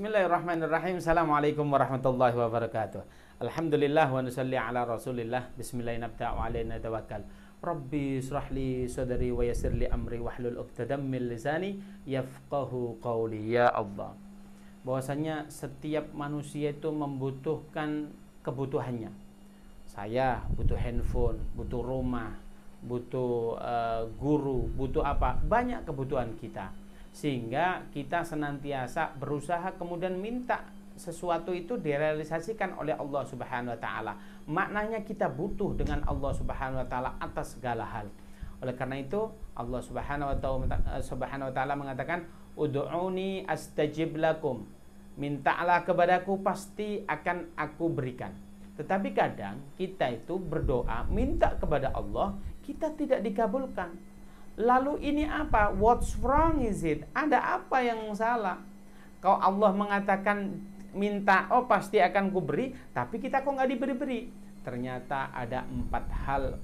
Bismillahirrahmanirrahim. Assalamualaikum warahmatullahi wabarakatuh. Alhamdulillah wa nusalli ala rasulillah. Bismillahirrahmanirrahim. Nabda'u alaina tawakkal. Rabbi israhli sadri wa yassir li amri wahlul 'uqdatam min lisani yafqahu qawli. Ya Allah, bahwasanya setiap manusia itu membutuhkan kebutuhannya. Saya butuh handphone, butuh rumah, butuh guru, butuh apa? Banyak kebutuhan kita. Sehingga kita senantiasa berusaha kemudian minta sesuatu itu direalisasikan oleh Allah Subhanahu wa taala. Maknanya kita butuh dengan Allah Subhanahu wa taala atas segala hal. Oleh karena itu Allah Subhanahu wa taala mengatakan, "Ud'uni astajib lakum." Mintalah kepadaku, pasti akan aku berikan. Tetapi kadang kita itu berdoa minta kepada Allah, kita tidak dikabulkan. Lalu ini apa? What's wrong is it? Ada apa yang salah? Kalau Allah mengatakan minta, oh pasti akan kuberi, tapi kita kok nggak diberi-beri? Ternyata ada 4 hal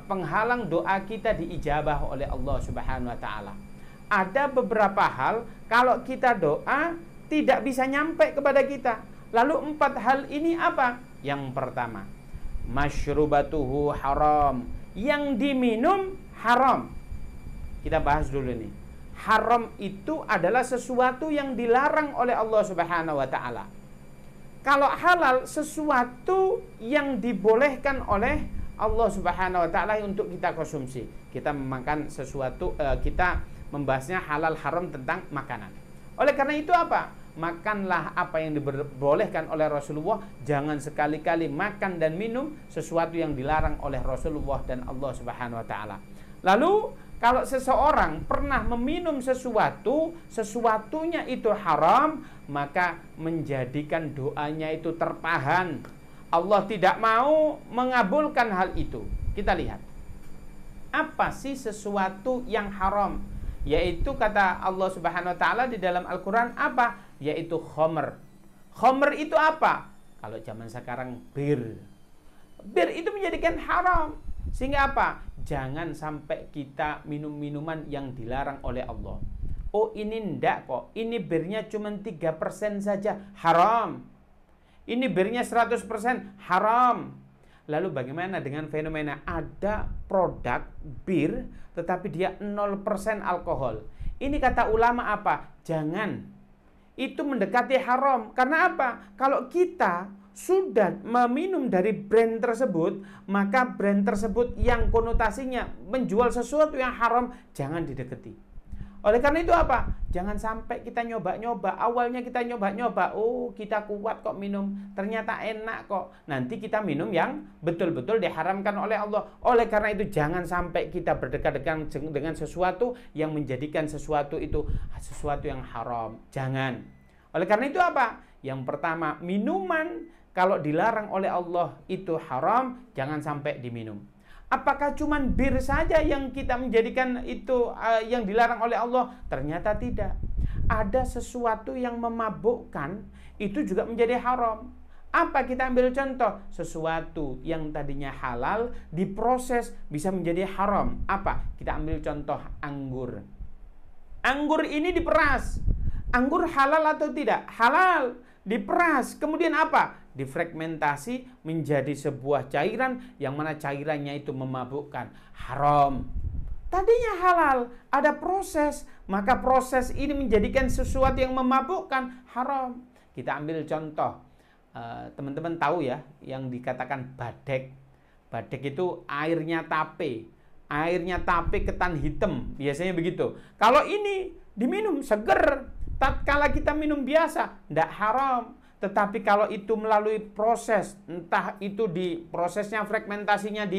penghalang doa kita diijabah oleh Allah Subhanahu wa taala. Ada beberapa hal kalau kita doa tidak bisa nyampe kepada kita. Lalu 4 hal ini apa? Yang pertama, masyrubatuhu haram. Yang diminum haram. Kita bahas dulu nih. Haram itu adalah sesuatu yang dilarang oleh Allah Subhanahu wa taala. Kalau halal, sesuatu yang dibolehkan oleh Allah Subhanahu wa taala untuk kita konsumsi. Kita memakan sesuatu, kita membahasnya halal haram tentang makanan. Oleh karena itu apa? Makanlah apa yang dibolehkan oleh Rasulullah. Jangan sekali-kali makan dan minum sesuatu yang dilarang oleh Rasulullah dan Allah Subhanahu wa taala. Lalu kalau seseorang pernah meminum sesuatunya itu haram, maka menjadikan doanya itu tertahan. Allah tidak mau mengabulkan hal itu. Kita lihat. Apa sih sesuatu yang haram? Yaitu kata Allah Subhanahu wa taala di dalam Al-Qur'an apa? Yaitu khamr. Khamr itu apa? Kalau zaman sekarang bir. Bir itu menjadikan haram. Sehingga apa? Jangan sampai kita minum minuman yang dilarang oleh Allah. Oh ini ndak kok. Ini birnya cuma 3% saja. Haram. Ini birnya 100% haram. Lalu bagaimana dengan fenomena ada produk bir tetapi dia 0% alkohol? Ini kata ulama apa? Jangan. Itu mendekati haram. Karena apa? Kalau kita sudah meminum dari brand tersebut, maka brand tersebut yang konotasinya menjual sesuatu yang haram, jangan didekati. Oleh karena itu apa? Jangan sampai kita nyoba-nyoba. Awalnya kita nyoba-nyoba, oh kita kuat kok minum, ternyata enak kok. Nanti kita minum yang betul-betul diharamkan oleh Allah. Oleh karena itu jangan sampai kita berdekatan dengan sesuatu yang menjadikan sesuatu itu sesuatu yang haram. Jangan. Oleh karena itu apa? Yang pertama, minuman kalau dilarang oleh Allah itu haram, jangan sampai diminum. Apakah cuman bir saja yang kita menjadikan itu yang dilarang oleh Allah? Ternyata tidak. Ada sesuatu yang memabukkan, itu juga menjadi haram. Apa? Kita ambil contoh. Sesuatu yang tadinya halal, diproses bisa menjadi haram. Apa? Kita ambil contoh anggur. Anggur ini diperas. Anggur halal atau tidak? Halal. Diperas. Kemudian apa? Difragmentasi menjadi sebuah cairan yang mana cairannya itu memabukkan. Haram. Tadinya halal, ada proses, maka proses ini menjadikan sesuatu yang memabukkan. Haram. Kita ambil contoh, teman-teman tahu ya yang dikatakan badek. Badek itu airnya tape. Airnya tape ketan hitam, biasanya begitu. Kalau ini diminum seger, tatkala kita minum biasa tidak haram. Tetapi kalau itu melalui proses, entah itu di prosesnya fragmentasinya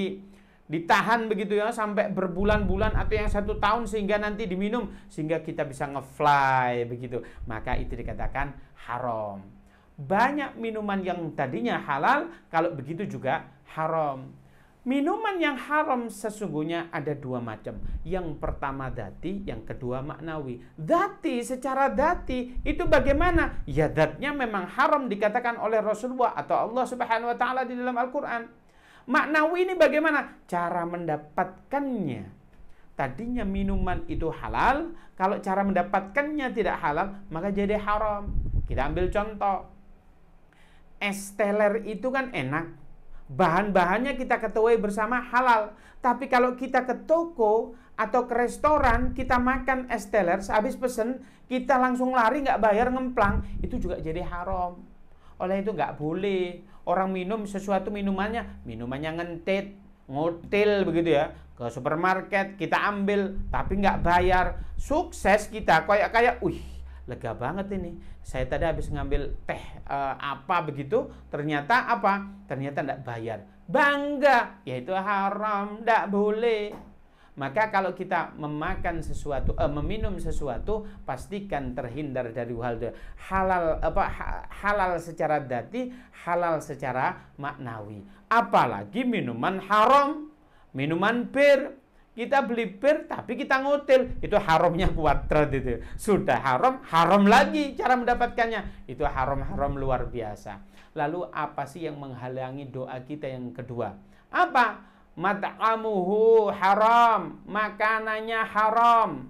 ditahan begitu ya sampai berbulan-bulan atau yang 1 tahun sehingga nanti diminum sehingga kita bisa nge-fly begitu, maka itu dikatakan haram. Banyak minuman yang tadinya halal kalau begitu juga haram. Minuman yang haram sesungguhnya ada 2 macam. Yang pertama dati, yang kedua maknawi. Dati, secara dati itu bagaimana? Ya datnya memang haram dikatakan oleh Rasulullah atau Allah Subhanahu wa taala di dalam Al-Qur'an. Maknawi ini bagaimana? Cara mendapatkannya. tadinya minuman itu halal, kalau cara mendapatkannya tidak halal, maka jadi haram. Kita ambil contoh. Es teler itu kan enak. Bahan-bahannya kita ketahui bersama halal. Tapi kalau kita ke toko atau ke restoran, kita makan es teler, sehabis pesen, kita langsung lari nggak bayar ngemplang, itu juga jadi haram. Oleh itu nggak boleh orang minum sesuatu minumannya ngentit, ngotil begitu ya, ke supermarket kita ambil tapi nggak bayar. Sukses kita kayak lega banget ini, saya tadi habis ngambil teh apa begitu, ternyata nggak bayar, bangga, yaitu haram, nggak boleh. Maka kalau kita memakan sesuatu, meminum sesuatu, pastikan terhindar dari hal halal, halal secara dzati, halal secara maknawi. Apalagi minuman haram, minuman bir. Kita beli bir tapi kita ngutil, itu haramnya kuadrat itu. Sudah haram lagi cara mendapatkannya. Itu haram luar biasa. Lalu apa sih yang menghalangi doa kita yang kedua? Apa? Mat'amuhu haram, makanannya haram.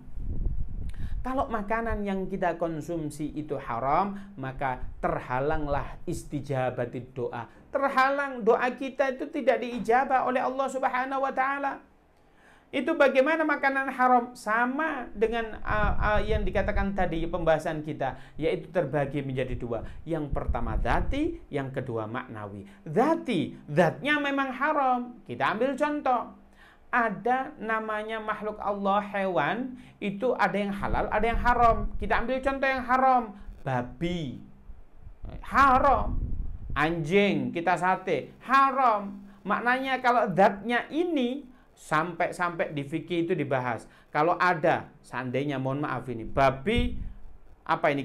Kalau makanan yang kita konsumsi itu haram, maka terhalanglah istijabatid doa. Terhalang doa kita itu tidak diijabah oleh Allah Subhanahu wa taala. Itu bagaimana makanan haram? Sama dengan yang dikatakan tadi pembahasan kita, yaitu terbagi menjadi dua. Yang pertama dzati, yang kedua maknawi. Dzati, zatnya memang haram. Kita ambil contoh. Ada namanya makhluk Allah, hewan, itu ada yang halal, ada yang haram. Kita ambil contoh yang haram. Babi, haram. Anjing, kita sate, haram. Maknanya kalau zatnya ini, sampai di fikih itu dibahas. Kalau ada, seandainya mohon maaf ini, babi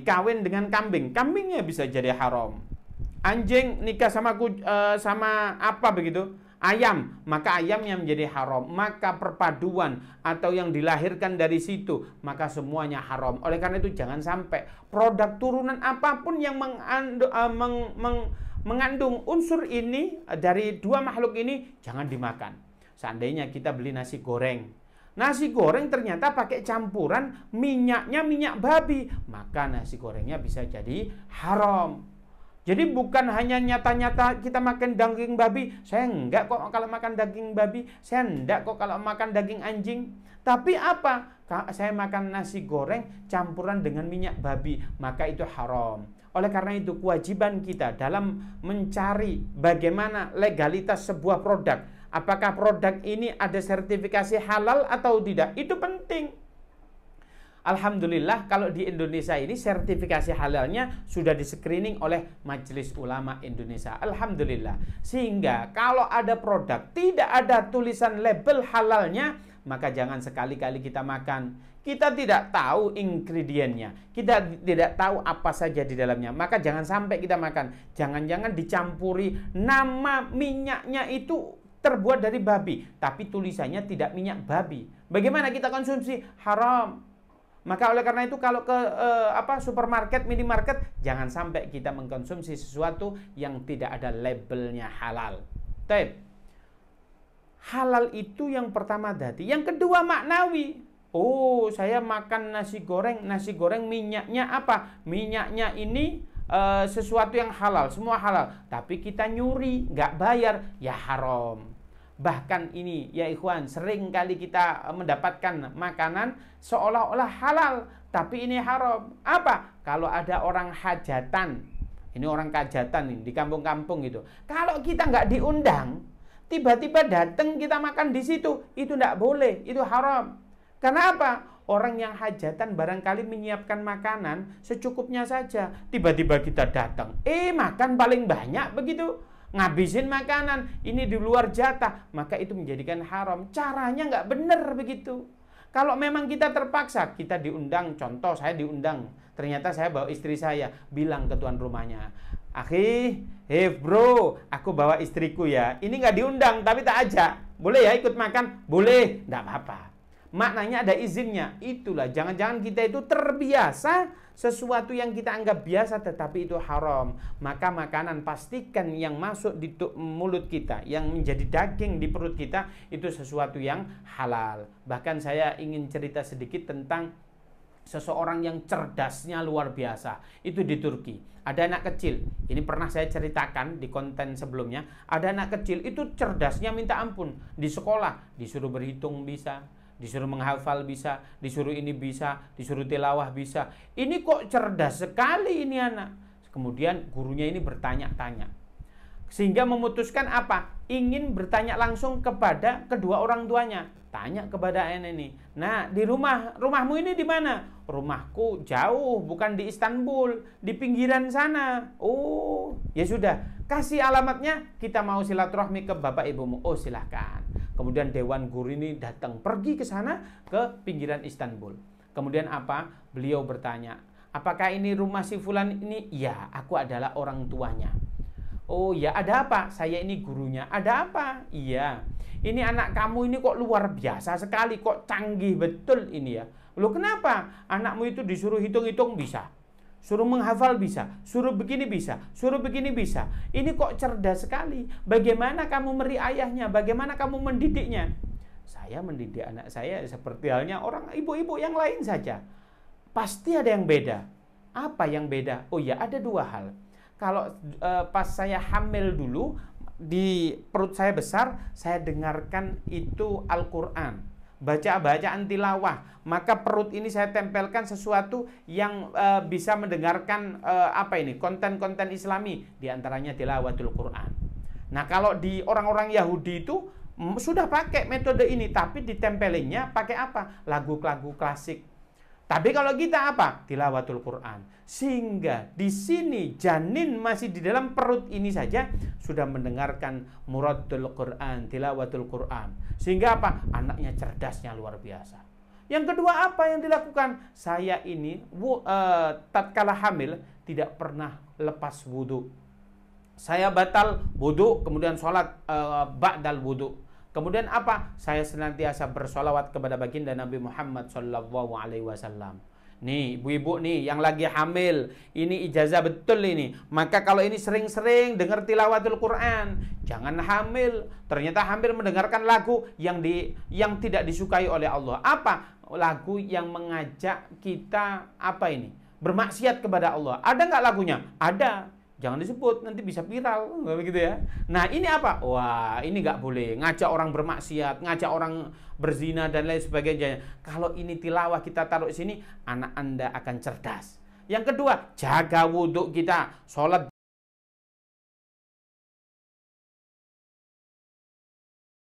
kawin dengan kambing, kambingnya bisa jadi haram. Anjing nikah sama ayam, maka ayamnya menjadi haram. Maka perpaduan atau yang dilahirkan dari situ, maka semuanya haram. Oleh karena itu jangan sampai produk turunan apapun yang mengandung unsur ini dari dua makhluk ini jangan dimakan. Seandainya kita beli nasi goreng ternyata pakai campuran minyaknya minyak babi, maka nasi gorengnya bisa jadi haram. Jadi bukan hanya nyata-nyata kita makan daging babi, saya enggak kok kalau makan daging babi, saya enggak kok kalau makan daging anjing. Tapi apa? Saya makan nasi goreng campuran dengan minyak babi, maka itu haram. Oleh karena itu kewajiban kita dalam mencari bagaimana legalitas sebuah produk, apakah produk ini ada sertifikasi halal atau tidak, itu penting. Alhamdulillah kalau di Indonesia ini sertifikasi halalnya sudah di-screening oleh Majelis Ulama Indonesia. Alhamdulillah. Sehingga kalau ada produk tidak ada tulisan label halalnya, maka jangan sekali-kali kita makan. Kita tidak tahu ingredientnya, kita tidak tahu apa saja di dalamnya, maka jangan sampai kita makan. Jangan-jangan dicampuri, nama minyaknya itu terbuat dari babi, tapi tulisannya tidak minyak babi. Bagaimana kita konsumsi? Haram. Maka oleh karena itu kalau ke supermarket, minimarket, jangan sampai kita mengkonsumsi sesuatu yang tidak ada labelnya halal. Baik. Halal itu yang pertama dzati. Yang kedua maknawi. Oh, saya makan nasi goreng minyaknya apa? Minyaknya ini sesuatu yang halal, semua halal. Tapi kita nyuri, nggak bayar, ya haram. Bahkan ini ya ikhwan, sering kali kita mendapatkan makanan seolah-olah halal, tapi ini haram. Apa? Kalau ada orang hajatan, ini orang hajatan nih, di kampung-kampung gitu. Kalau kita nggak diundang, tiba-tiba datang kita makan di situ, itu nggak boleh, itu haram. Karena apa? Orang yang hajatan barangkali menyiapkan makanan secukupnya saja. Tiba-tiba kita datang, makan paling banyak begitu. Ngabisin makanan, ini di luar jatah, maka itu menjadikan haram. Caranya nggak benar begitu. Kalau memang kita terpaksa, kita diundang, contoh saya diundang, ternyata saya bawa istri saya, bilang ke tuan rumahnya, "Akhi, bro, aku bawa istriku ya, ini nggak diundang tapi tak ajak, boleh ya ikut makan?" "Boleh," nggak apa-apa. Maknanya ada izinnya. Itulah, jangan-jangan kita itu terbiasa sesuatu yang kita anggap biasa tetapi itu haram, maka makanan pastikan yang masuk di mulut kita, yang menjadi daging di perut kita, itu sesuatu yang halal. Bahkan saya ingin cerita sedikit tentang seseorang yang cerdasnya luar biasa. Itu di Turki. Ada anak kecil. Ini pernah saya ceritakan di konten sebelumnya. Ada anak kecil itu cerdasnya minta ampun. Di sekolah disuruh berhitung bisa, disuruh menghafal bisa, disuruh ini bisa, disuruh tilawah bisa. Ini kok cerdas sekali ini anak. Kemudian gurunya ini bertanya-tanya. Sehingga memutuskan apa? Ingin bertanya langsung kepada kedua orang tuanya. Tanya kepada anak ini. Nah, di rumahmu ini di mana? Rumahku jauh, bukan di Istanbul, di pinggiran sana. Oh, ya sudah. Kasih alamatnya, kita mau silaturahmi ke bapak ibumu. Oh, silahkan. Kemudian dewan guru ini datang, pergi ke sana, ke pinggiran Istanbul. Kemudian apa? Beliau bertanya, apakah ini rumah si fulan ini? Ya, aku adalah orang tuanya. Oh ya, ada apa? Saya ini gurunya. Ada apa? Iya, ini anak kamu ini kok luar biasa sekali, kok canggih betul ini ya. Loh kenapa? Anakmu itu disuruh hitung-hitung bisa, suruh menghafal bisa, suruh begini bisa, suruh begini bisa. Ini kok cerdas sekali. Bagaimana kamu meri ayahnya? Bagaimana kamu mendidiknya? Saya mendidik anak saya seperti halnya orang ibu-ibu yang lain saja. Pasti ada yang beda. Apa yang beda? Oh ya, ada dua hal. Kalau pas saya hamil dulu, di perut saya besar, saya dengarkan itu Al-Quran. Bacaan tilawah, maka perut ini saya tempelkan sesuatu yang bisa mendengarkan konten-konten Islami, diantaranya tilawatul Quran. Nah, kalau di orang-orang Yahudi itu sudah pakai metode ini, tapi ditempelinnya pakai apa? Lagu-lagu klasik. Tapi kalau kita apa? Tilawatul Quran. Sehingga di sini janin masih di dalam perut ini saja sudah mendengarkan muradul Quran, tilawatul Quran. Sehingga apa? Anaknya cerdasnya luar biasa. Yang kedua apa yang dilakukan? Saya ini tatkala hamil tidak pernah lepas wudu. Saya batal wudu, kemudian sholat ba'dal wudu. Kemudian apa? Saya senantiasa bersolawat kepada baginda Nabi Muhammad SAW. Nih, ibu-ibu nih yang lagi hamil, ini ijazah betul ini. Maka kalau ini sering-sering dengar tilawatul Quran, jangan hamil. Ternyata hamil mendengarkan lagu yang tidak disukai oleh Allah. Apa? Lagu yang mengajak kita bermaksiat kepada Allah. Ada nggak lagunya? Ada. Jangan disebut, nanti bisa viral, begitu ya. Nah, ini apa? Wah, ini nggak boleh. Ngajak orang bermaksiat, ngajak orang berzina dan lain sebagainya. Kalau ini tilawah kita taruh sini, anak Anda akan cerdas. Yang kedua, jaga wudhu kita. Sholat